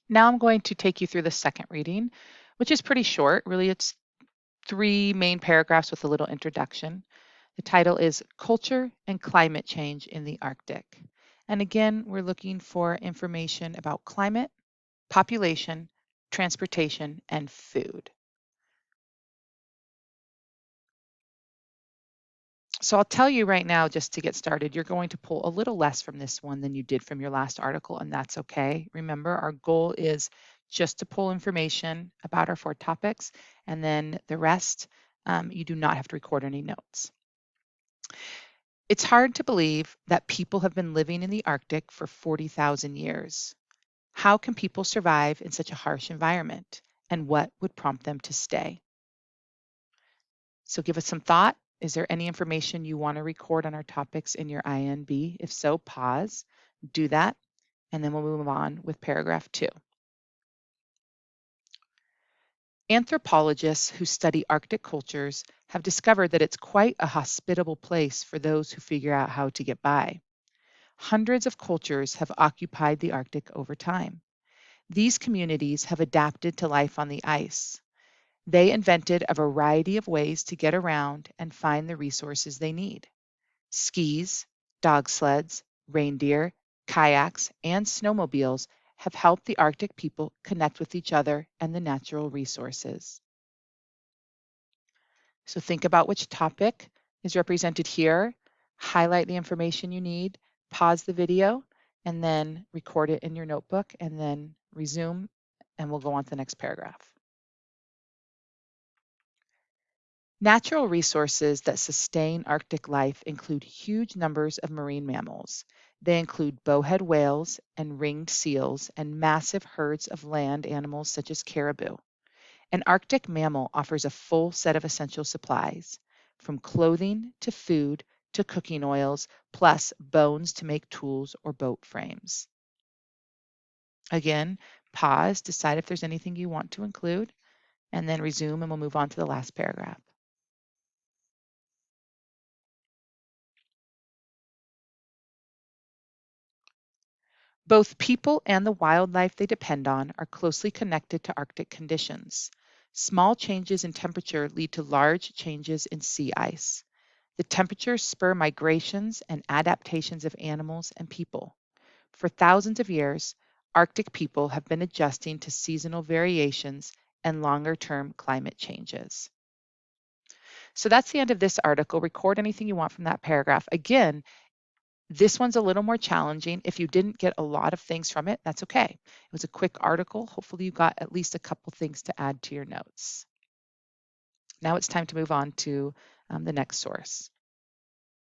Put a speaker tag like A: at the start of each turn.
A: Now I'm going to take you through the second reading, which is pretty short. Really, it's 3 main paragraphs with a little introduction. The title is Culture and Climate Change in the Arctic. And again, we're looking for information about climate, population, transportation, and food. So I'll tell you right now, just to get started, you're going to pull a little less from this one than you did from your last article, and that's okay. Remember, our goal is just to pull information about our 4 topics, and then the rest, you do not have to record any notes. It's hard to believe that people have been living in the Arctic for 40,000 years. How can people survive in such a harsh environment, and what would prompt them to stay? So give us some thought. Is there any information you want to record on our topics in your INB? If so, pause, do that, and then we'll move on with paragraph 2. Anthropologists who study Arctic cultures have discovered that it's quite a hospitable place for those who figure out how to get by. Hundreds of cultures have occupied the Arctic over time. These communities have adapted to life on the ice. They invented a variety of ways to get around and find the resources they need. Skis, dog sleds, reindeer, kayaks, and snowmobiles have helped the Arctic people connect with each other and the natural resources. So think about which topic is represented here, highlight the information you need, pause the video, and then record it in your notebook, and then resume, and we'll go on to the next paragraph. Natural resources that sustain Arctic life include huge numbers of marine mammals. They include bowhead whales and ringed seals and massive herds of land animals such as caribou. An Arctic mammal offers a full set of essential supplies, from clothing to food to cooking oils, plus bones to make tools or boat frames. Again, pause, decide if there's anything you want to include, and then resume, and we'll move on to the last paragraph. Both people and the wildlife they depend on are closely connected to Arctic conditions. Small changes in temperature lead to large changes in sea ice. The temperatures spur migrations and adaptations of animals and people. For thousands of years, Arctic people have been adjusting to seasonal variations and longer term climate changes. So that's the end of this article. Record anything you want from that paragraph. Again, this one's a little more challenging. If you didn't get a lot of things from it, that's okay. It was a quick article. Hopefully you got at least a couple things to add to your notes. Now it's time to move on to the next source.